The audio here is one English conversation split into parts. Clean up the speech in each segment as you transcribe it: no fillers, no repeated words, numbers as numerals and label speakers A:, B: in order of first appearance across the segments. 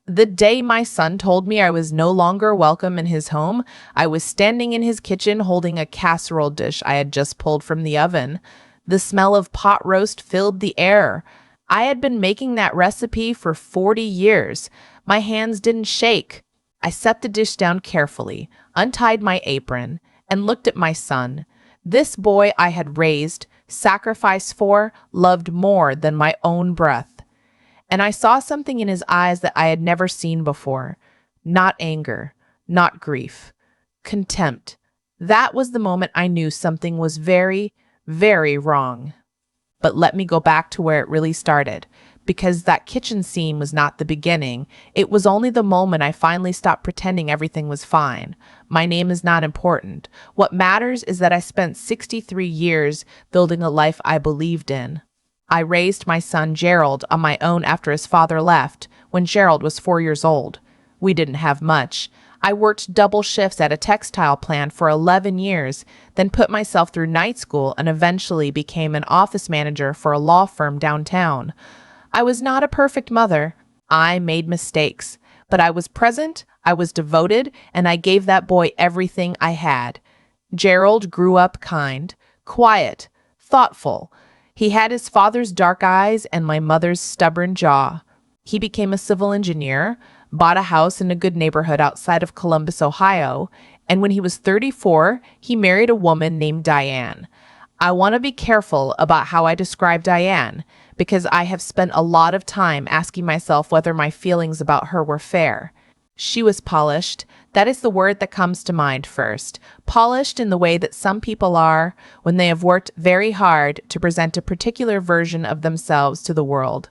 A: The day my son told me I was no longer welcome in his home, I was standing in his kitchen holding a casserole dish I had just pulled from the oven. The smell of pot roast filled the air. I had been making that recipe for 40 years. My hands didn't shake. I set the dish down carefully, untied my apron, and looked at my son. This boy I had raised, sacrificed for, loved more than my own breath. And I saw something in his eyes that I had never seen before. Not anger, not grief, contempt. That was the moment I knew something was very, very wrong. But let me go back to where it really started, because that kitchen scene was not the beginning. It was only the moment I finally stopped pretending everything was fine. My name is not important. What matters is that I spent 63 years building a life I believed in. I raised my son Gerald on my own after his father left, when Gerald was 4 years old. We didn't have much. I worked double shifts at a textile plant for 11 years, then put myself through night school and eventually became an office manager for a law firm downtown. I was not a perfect mother. I made mistakes, but I was present, I was devoted, and I gave that boy everything I had. Gerald grew up kind, quiet, thoughtful. He had his father's dark eyes and my mother's stubborn jaw. He became a civil engineer, bought a house in a good neighborhood outside of Columbus, Ohio, and when he was 34, he married a woman named Diane. I want to be careful about how I describe Diane, because I have spent a lot of time asking myself whether my feelings about her were fair. She was polished. That is the word that comes to mind first. Polished in the way that some people are when they have worked very hard to present a particular version of themselves to the world.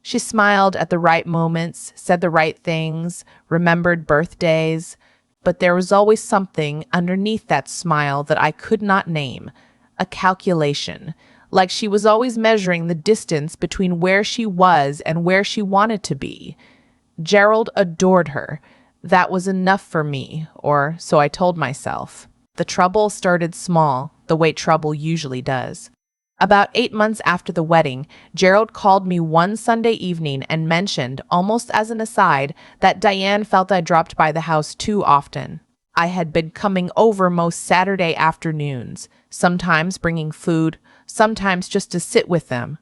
A: She smiled at the right moments, said the right things, remembered birthdays, but there was always something underneath that smile that I could not name, a calculation, like she was always measuring the distance between where she was and where she wanted to be. Gerald adored her. That was enough for me, or so I told myself. The trouble started small, the way trouble usually does. About 8 months after the wedding, Gerald called me one Sunday evening and mentioned, almost as an aside, that Diane felt I dropped by the house too often. I had been coming over most Saturday afternoons, sometimes bringing food, sometimes just to sit with them.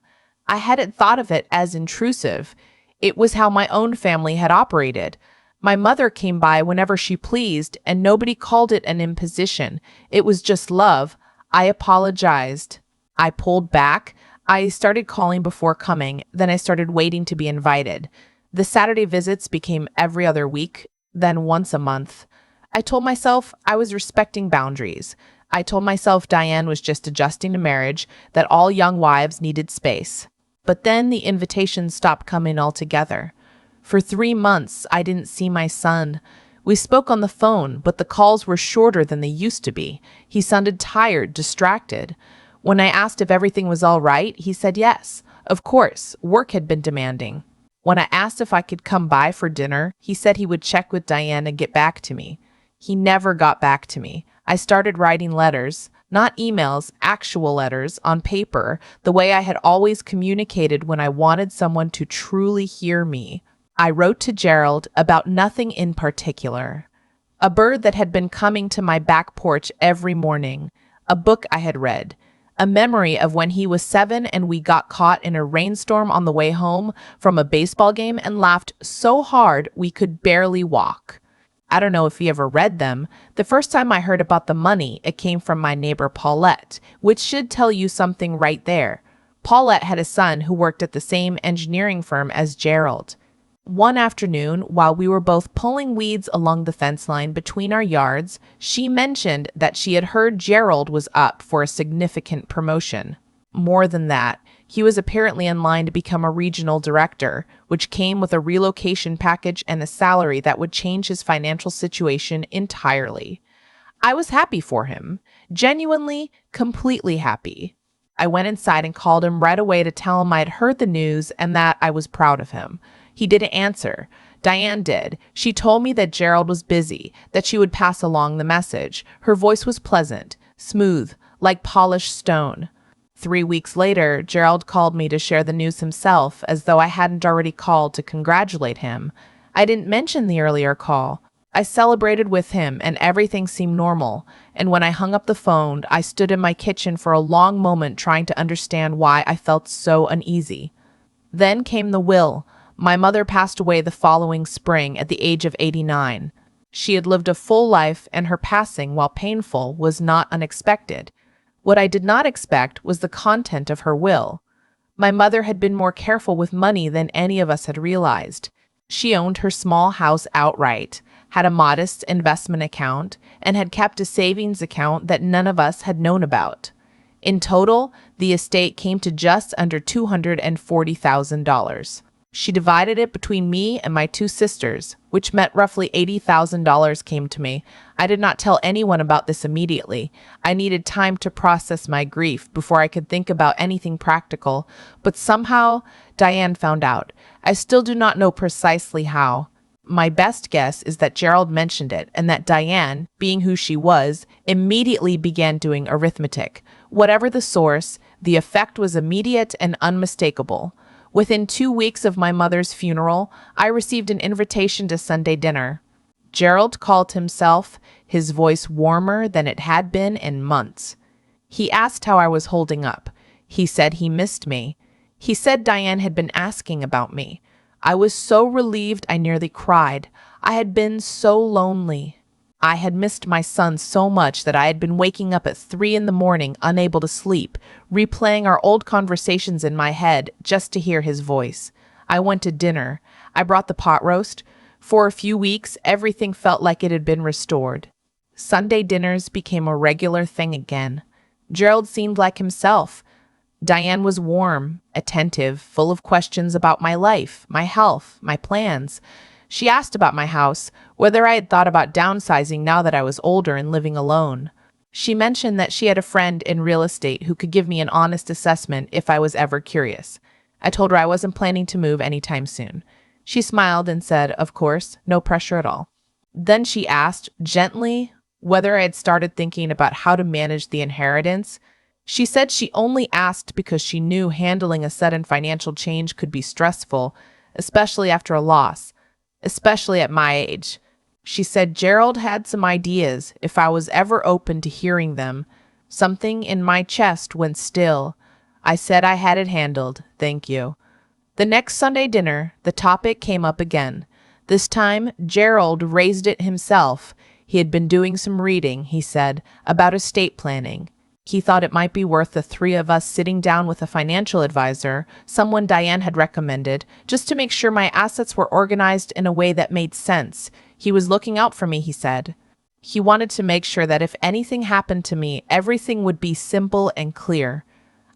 A: I hadn't thought of it as intrusive. It was how my own family had operated. My mother came by whenever she pleased, and nobody called it an imposition. It was just love. I apologized. I pulled back. I started calling before coming, then I started waiting to be invited. The Saturday visits became every other week, then once a month. I told myself I was respecting boundaries. I told myself Diane was just adjusting to marriage, that all young wives needed space. But then the invitations stopped coming altogether. For 3 months, I didn't see my son. We spoke on the phone, but the calls were shorter than they used to be. He sounded tired, distracted. When I asked if everything was all right, he said yes. Of course, work had been demanding. When I asked if I could come by for dinner, he said he would check with Diane and get back to me. He never got back to me. I started writing letters, not emails, actual letters, on paper, the way I had always communicated when I wanted someone to truly hear me. I wrote to Gerald about nothing in particular. A bird that had been coming to my back porch every morning, a book I had read, a memory of when he was 7 and we got caught in a rainstorm on the way home from a baseball game and laughed so hard we could barely walk. I don't know if he ever read them. The first time I heard about the money, it came from my neighbor Paulette, which should tell you something right there. Paulette had a son who worked at the same engineering firm as Gerald. One afternoon, while we were both pulling weeds along the fence line between our yards, she mentioned that she had heard Gerald was up for a significant promotion. More than that, he was apparently in line to become a regional director, which came with a relocation package and a salary that would change his financial situation entirely. I was happy for him. Genuinely, completely happy. I went inside and called him right away to tell him I had heard the news and that I was proud of him. He didn't answer. Diane did. She told me that Gerald was busy, that she would pass along the message. Her voice was pleasant, smooth, like polished stone. 3 weeks later, Gerald called me to share the news himself, as though I hadn't already called to congratulate him. I didn't mention the earlier call. I celebrated with him and everything seemed normal. And when I hung up the phone, I stood in my kitchen for a long moment trying to understand why I felt so uneasy. Then came the will. My mother passed away the following spring at the age of 89. She had lived a full life, and her passing, while painful, was not unexpected. What I did not expect was the content of her will. My mother had been more careful with money than any of us had realized. She owned her small house outright, had a modest investment account, and had kept a savings account that none of us had known about. In total, the estate came to just under $240,000. She divided it between me and my two sisters, which meant roughly $80,000 came to me. I did not tell anyone about this immediately. I needed time to process my grief before I could think about anything practical, but somehow Diane found out. I still do not know precisely how. My best guess is that Gerald mentioned it and that Diane, being who she was, immediately began doing arithmetic. Whatever the source, the effect was immediate and unmistakable. Within 2 weeks of my mother's funeral, I received an invitation to Sunday dinner. Gerald called himself, his voice warmer than it had been in months. He asked how I was holding up. He said he missed me. He said Diane had been asking about me. I was so relieved I nearly cried. I had been so lonely. I had missed my son so much that I had been waking up at 3 in the morning, unable to sleep, replaying our old conversations in my head just to hear his voice. I went to dinner. I brought the pot roast. For a few weeks, everything felt like it had been restored. Sunday dinners became a regular thing again. Gerald seemed like himself. Diane was warm, attentive, full of questions about my life, my health, my plans. She asked about my house, whether I had thought about downsizing now that I was older and living alone. She mentioned that she had a friend in real estate who could give me an honest assessment if I was ever curious. I told her I wasn't planning to move anytime soon. She smiled and said, of course, no pressure at all. Then she asked, gently, whether I had started thinking about how to manage the inheritance. She said she only asked because she knew handling a sudden financial change could be stressful, especially after a loss. Especially at my age. She said Gerald had some ideas if I was ever open to hearing them. Something in my chest went still. I said I had it handled, thank you. The next Sunday dinner, the topic came up again. This time, Gerald raised it himself. He had been doing some reading, he said, about estate planning. He thought it might be worth the 3 of us sitting down with a financial advisor, someone Diane had recommended, just to make sure my assets were organized in a way that made sense. He was looking out for me, he said. He wanted to make sure that if anything happened to me, everything would be simple and clear.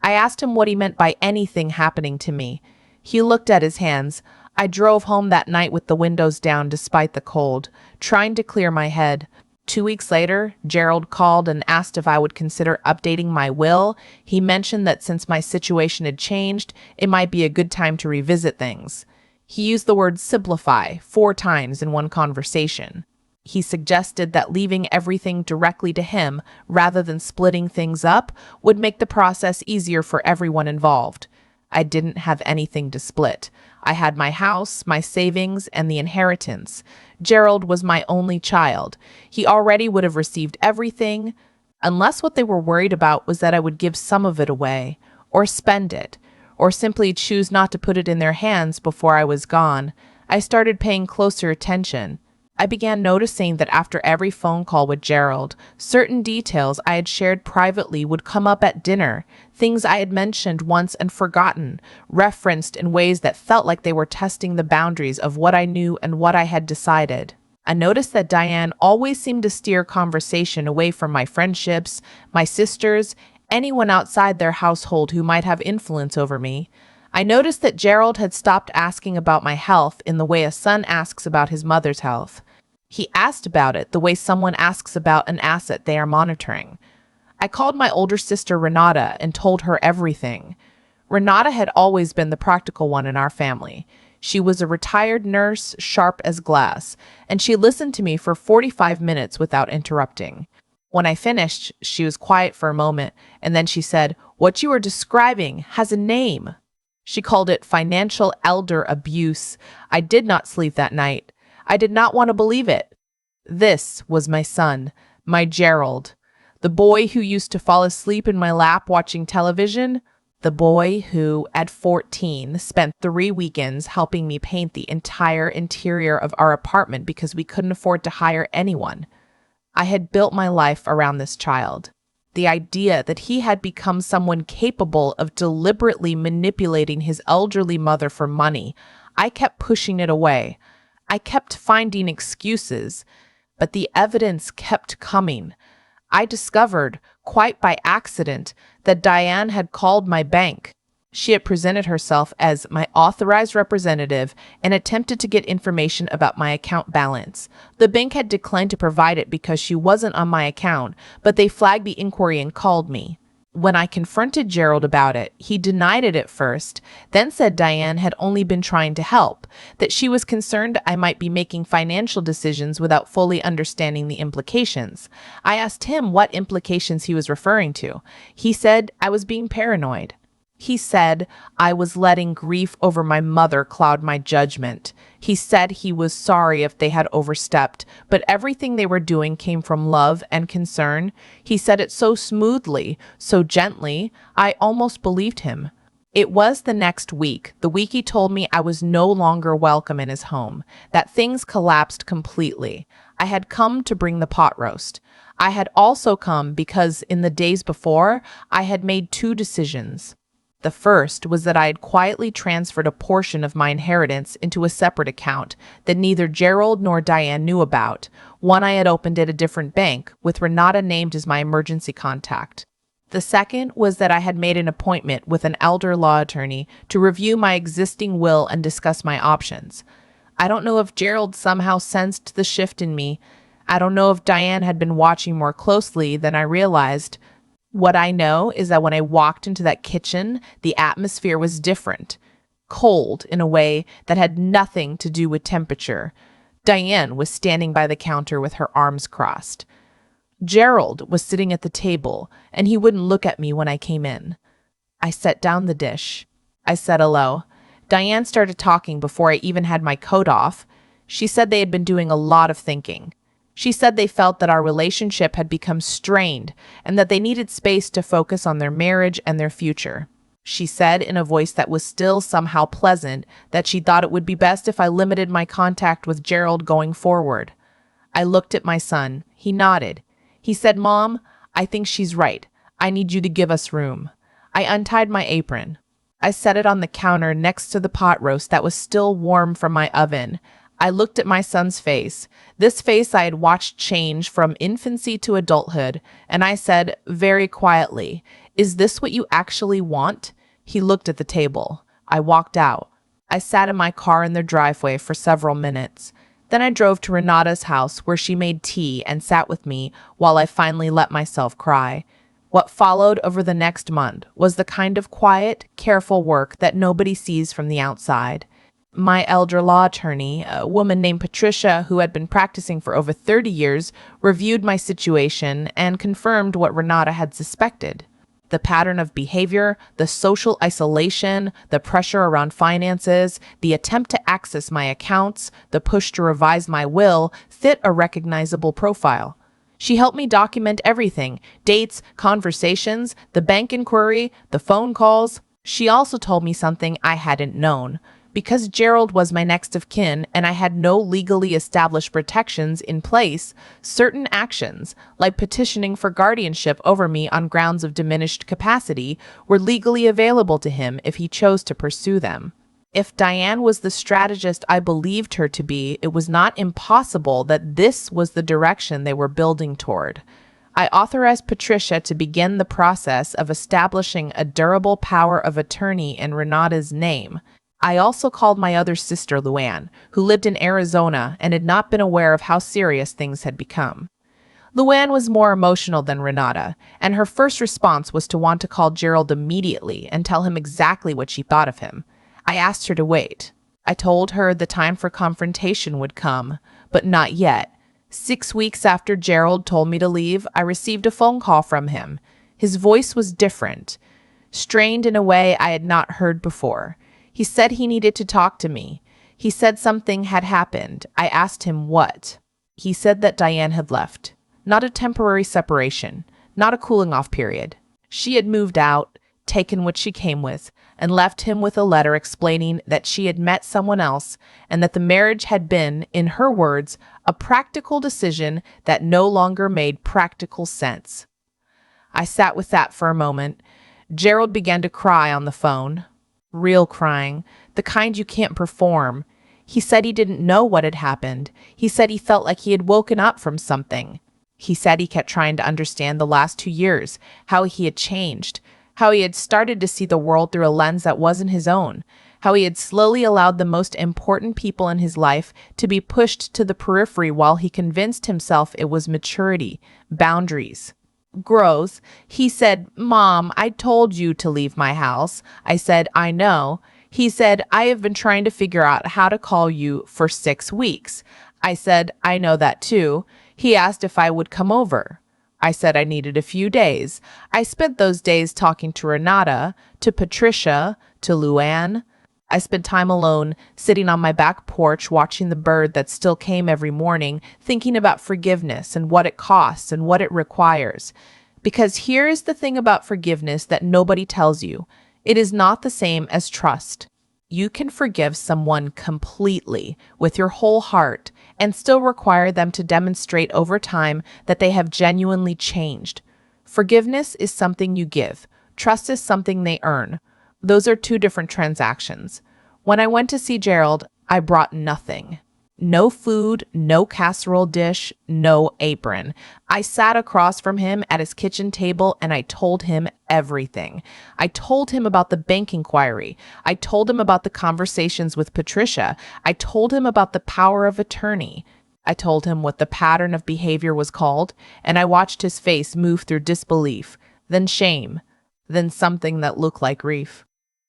A: I asked him what he meant by anything happening to me. He looked at his hands. I drove home that night with the windows down despite the cold, trying to clear my head. 2 weeks later, Gerald called and asked if I would consider updating my will. He mentioned that since my situation had changed, it might be a good time to revisit things. He used the word simplify 4 times in one conversation. He suggested that leaving everything directly to him, rather than splitting things up, would make the process easier for everyone involved. I didn't have anything to split. I had my house, my savings, and the inheritance. Gerald was my only child. He already would have received everything, unless what they were worried about was that I would give some of it away, or spend it, or simply choose not to put it in their hands before I was gone. I started paying closer attention. I began noticing that after every phone call with Gerald, certain details I had shared privately would come up at dinner, things I had mentioned once and forgotten, referenced in ways that felt like they were testing the boundaries of what I knew and what I had decided. I noticed that Diane always seemed to steer conversation away from my friendships, my sisters, anyone outside their household who might have influence over me. I noticed that Gerald had stopped asking about my health in the way a son asks about his mother's health. He asked about it the way someone asks about an asset they are monitoring. I called my older sister Renata and told her everything. Renata had always been the practical one in our family. She was a retired nurse, sharp as glass, and she listened to me for 45 minutes without interrupting. When I finished, she was quiet for a moment, and then she said, "What you are describing has a name." She called it financial elder abuse. I did not sleep that night. I did not want to believe it. This was my son, my Gerald, the boy who used to fall asleep in my lap watching television, the boy who, at 14, spent 3 weekends helping me paint the entire interior of our apartment because we couldn't afford to hire anyone. I had built my life around this child. The idea that he had become someone capable of deliberately manipulating his elderly mother for money, I kept pushing it away. I kept finding excuses, but the evidence kept coming. I discovered, quite by accident, that Diane had called my bank. She had presented herself as my authorized representative and attempted to get information about my account balance. The bank had declined to provide it because she wasn't on my account, but they flagged the inquiry and called me. When I confronted Gerald about it, he denied it at first, then said Diane had only been trying to help, that she was concerned I might be making financial decisions without fully understanding the implications. I asked him what implications he was referring to. He said I was being paranoid. He said I was letting grief over my mother cloud my judgment. He said he was sorry if they had overstepped, but everything they were doing came from love and concern. He said it so smoothly, so gently, I almost believed him. It was the next week, the week he told me I was no longer welcome in his home, that things collapsed completely. I had come to bring the pot roast. I had also come because in the days before, I had made 2 decisions. The first was that I had quietly transferred a portion of my inheritance into a separate account that neither Gerald nor Diane knew about. One I had opened at a different bank, with Renata named as my emergency contact. The second was that I had made an appointment with an elder law attorney to review my existing will and discuss my options. I don't know if Gerald somehow sensed the shift in me. I don't know if Diane had been watching more closely than I realized. What I know is that when I walked into that kitchen, the atmosphere was different, cold in a way that had nothing to do with temperature. Diane was standing by the counter with her arms crossed. Gerald was sitting at the table, and he wouldn't look at me when I came in. I set down the dish. I said hello. Diane started talking before I even had my coat off. She said they had been doing a lot of thinking. She said they felt that our relationship had become strained and that they needed space to focus on their marriage and their future. She said in a voice that was still somehow pleasant that she thought it would be best if I limited my contact with Gerald going forward. I looked at my son. He nodded. He said, "Mom, I think she's right. I need you to give us room." I untied my apron. I set it on the counter next to the pot roast that was still warm from my oven. I looked at my son's face, this face I had watched change from infancy to adulthood, and I said, very quietly, "Is this what you actually want?" He looked at the table. I walked out. I sat in my car in their driveway for several minutes. Then I drove to Renata's house where she made tea and sat with me while I finally let myself cry. What followed over the next month was the kind of quiet, careful work that nobody sees from the outside. My elder law attorney, a woman named Patricia who had been practicing for over 30 years, reviewed my situation and confirmed what Renata had suspected. The pattern of behavior, the social isolation, the pressure around finances, the attempt to access my accounts, the push to revise my will fit a recognizable profile. She helped me document everything: dates, conversations, the bank inquiry, the phone calls. She also told me something I hadn't known. Because Gerald was my next of kin and I had no legally established protections in place, certain actions, like petitioning for guardianship over me on grounds of diminished capacity, were legally available to him if he chose to pursue them. If Diane was the strategist I believed her to be, it was not impossible that this was the direction they were building toward. I authorized Patricia to begin the process of establishing a durable power of attorney in Renata's name. I also called my other sister, Luann, who lived in Arizona and had not been aware of how serious things had become. Luann was more emotional than Renata, and her first response was to want to call Gerald immediately and tell him exactly what she thought of him. I asked her to wait. I told her the time for confrontation would come, but not yet. 6 weeks after Gerald told me to leave, I received a phone call from him. His voice was different. strained in a way I had not heard before. He said he needed to talk to me. He said something had happened. I asked him what. He said that Diane had left. Not a temporary separation, not a cooling off period. She had moved out, taken what she came with, and left him with a letter explaining that she had met someone else and that the marriage had been, in her words, a practical decision that no longer made practical sense. I sat with that for a moment. Gerald began to cry on the phone. Real crying, the kind you can't perform. He said he didn't know what had happened. He said he felt like he had woken up from something. He said he kept trying to understand the last 2 years, how he had changed, how he had started to see the world through a lens that wasn't his own, how he had slowly allowed the most important people in his life to be pushed to the periphery while he convinced himself it was maturity, boundaries, growth. He said, "Mom, I told you to leave my house." I said, "I know." He said, "I have been trying to figure out how to call you for 6 weeks." I said, "I know that too." He asked if I would come over. I said I needed a few days. I spent those days talking to Renata, to Patricia, to Luann. I spent time alone, sitting on my back porch, watching the bird that still came every morning, thinking about forgiveness and what it costs and what it requires. Because here is the thing about forgiveness that nobody tells you. It is not the same as trust. You can forgive someone completely, with your whole heart, and still require them to demonstrate over time that they have genuinely changed. Forgiveness is something you give. Trust is something they earn. Those are two different transactions. When I went to see Gerald, I brought nothing. No food, no casserole dish, no apron. I sat across from him at his kitchen table and I told him everything. I told him about the bank inquiry. I told him about the conversations with Patricia. I told him about the power of attorney. I told him what the pattern of behavior was called, and I watched his face move through disbelief, then shame, then something that looked like grief.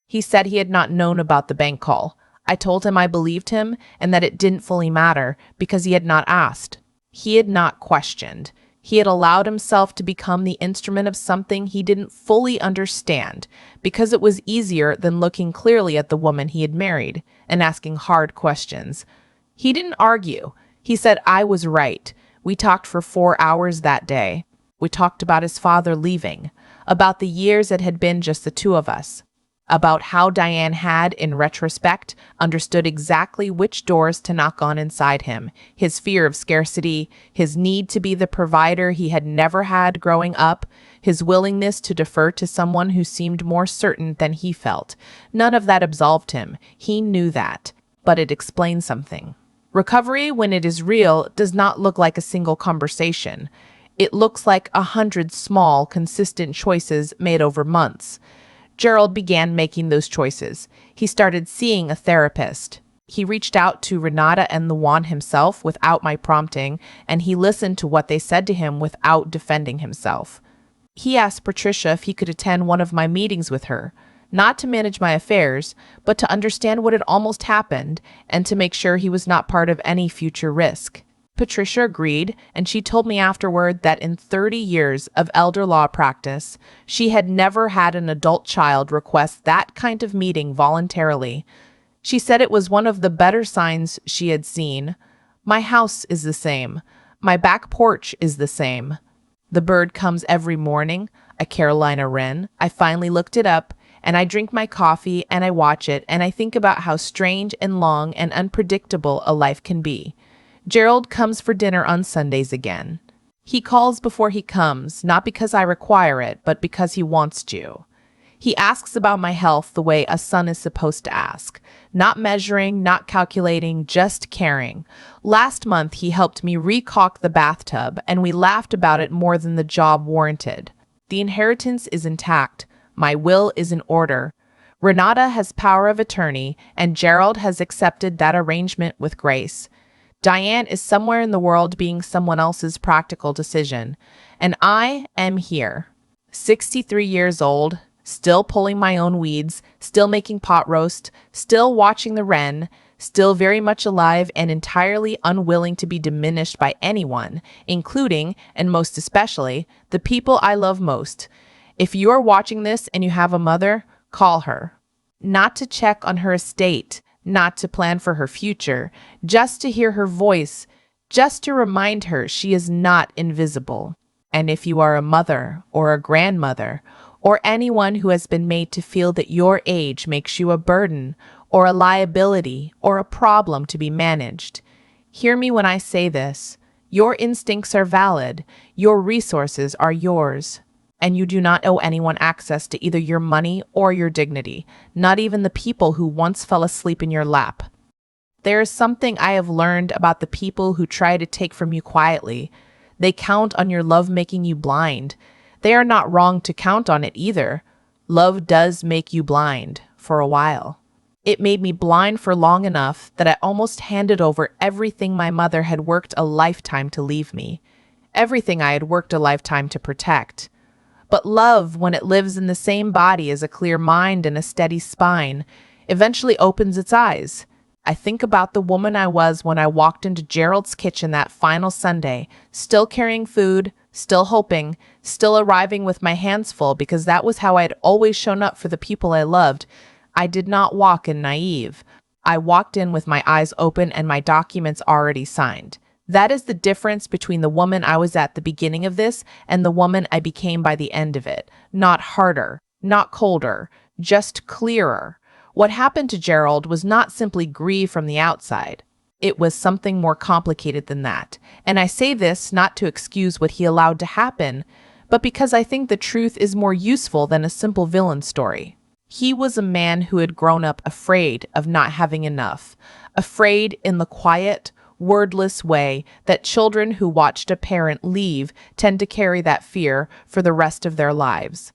A: He said he had not known about the bank call. I told him I believed him and that it didn't fully matter because he had not asked. He had not questioned. He had allowed himself to become the instrument of something he didn't fully understand because it was easier than looking clearly at the woman he had married and asking hard questions. He didn't argue. He said I was right. We talked for 4 hours that day. We talked about his father leaving, about the years it had been just the two of us, about how Diane had, in retrospect, understood exactly which doors to knock on inside him, his fear of scarcity, his need to be the provider he had never had growing up, his willingness to defer to someone who seemed more certain than he felt. None of that absolved him. He knew that, but it explained something. Recovery, when it is real, does not look like a single conversation. It looks like 100 small, consistent choices made over months. Gerald began making those choices. He started seeing a therapist. He reached out to Renata and Luan himself without my prompting, and he listened to what they said to him without defending himself. He asked Patricia if he could attend one of my meetings with her, not to manage my affairs, but to understand what had almost happened and to make sure he was not part of any future risk. Patricia agreed, and she told me afterward that in 30 years of elder law practice, she had never had an adult child request that kind of meeting voluntarily. She said it was one of the better signs she had seen. My house is the same. My back porch is the same. The bird comes every morning, a Carolina wren. I finally looked it up, and I drink my coffee and I watch it, and I think about how strange and long and unpredictable a life can be. Gerald comes for dinner on Sundays again. He calls before he comes, not because I require it, but because he wants to. He asks about my health the way a son is supposed to ask, not measuring, not calculating, just caring. Last month, he helped me recaulk the bathtub, and we laughed about it more than the job warranted. The inheritance is intact. My will is in order. Renata has power of attorney, and Gerald has accepted that arrangement with grace. Diane is somewhere in the world being someone else's practical decision, and I am here, 63 years old, still pulling my own weeds, still making pot roast, still watching the wren, still very much alive and entirely unwilling to be diminished by anyone, including, and most especially, the people I love most. If you are watching this and you have a mother, call her. Not to check on her estate, not to plan for her future, just to hear her voice, just to remind her she is not invisible. And if you are a mother or a grandmother, or anyone who has been made to feel that your age makes you a burden, or a liability, or a problem to be managed, hear me when I say this. Your instincts are valid, your resources are yours, and you do not owe anyone access to either your money or your dignity, not even the people who once fell asleep in your lap. There is something I have learned about the people who try to take from you quietly. They count on your love making you blind. They are not wrong to count on it either. Love does make you blind for a while. It made me blind for long enough that I almost handed over everything my mother had worked a lifetime to leave me, everything I had worked a lifetime to protect. But love, when it lives in the same body as a clear mind and a steady spine, eventually opens its eyes. I think about the woman I was when I walked into Gerald's kitchen that final Sunday, still carrying food, still hoping, still arriving with my hands full because that was how I had always shown up for the people I loved. I did not walk in naive. I walked in with my eyes open and my documents already signed. That is the difference between the woman I was at the beginning of this and the woman I became by the end of it. Not harder, not colder, just clearer. What happened to Gerald was not simply grief from the outside. It was something more complicated than that. And I say this not to excuse what he allowed to happen, but because I think the truth is more useful than a simple villain story. He was a man who had grown up afraid of not having enough, afraid in the quiet, wordless way that children who watched a parent leave tend to carry that fear for the rest of their lives.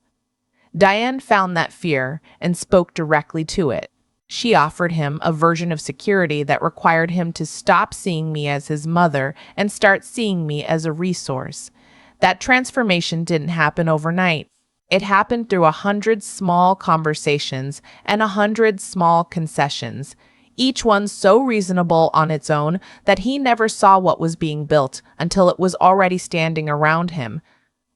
A: Diane found that fear and spoke directly to it. She offered him a version of security that required him to stop seeing me as his mother and start seeing me as a resource. That transformation didn't happen overnight. It happened through 100 small conversations and 100 small concessions, each one so reasonable on its own that he never saw what was being built until it was already standing around him.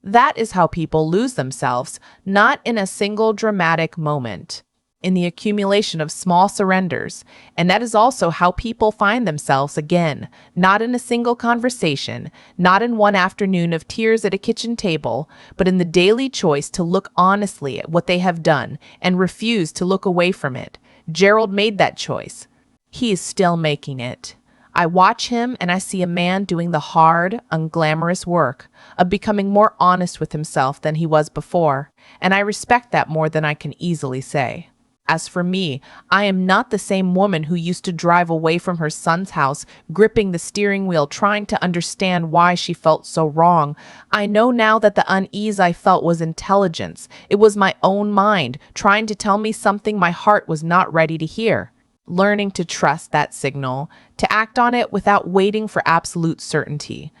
A: That is how people lose themselves, not in a single dramatic moment, in the accumulation of small surrenders. And that is also how people find themselves again, not in a single conversation, not in one afternoon of tears at a kitchen table, but in the daily choice to look honestly at what they have done and refuse to look away from it. Gerald made that choice. He is still making it. I watch him and I see a man doing the hard, unglamorous work of becoming more honest with himself than he was before, and I respect that more than I can easily say. As for me, I am not the same woman who used to drive away from her son's house, gripping the steering wheel, trying to understand why she felt so wrong. I know now that the unease I felt was intelligence. It was my own mind, trying to tell me something my heart was not ready to hear. Learning to trust that signal, to act on it without waiting for absolute certainty.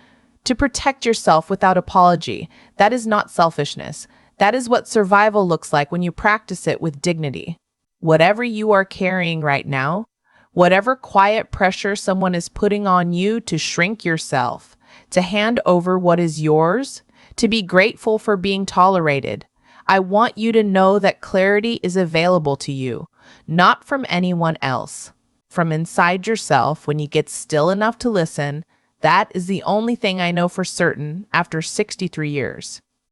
A: To protect yourself without apology, that is not selfishness. That is what survival looks like when you practice it with dignity. Whatever you are carrying right now, whatever quiet pressure someone is putting on you to shrink yourself, to hand over what is yours, to be grateful for being tolerated, I want you to know that clarity is available to you, not from anyone else. From inside yourself, when you get still enough to listen, that is the only thing I know for certain after 63 years.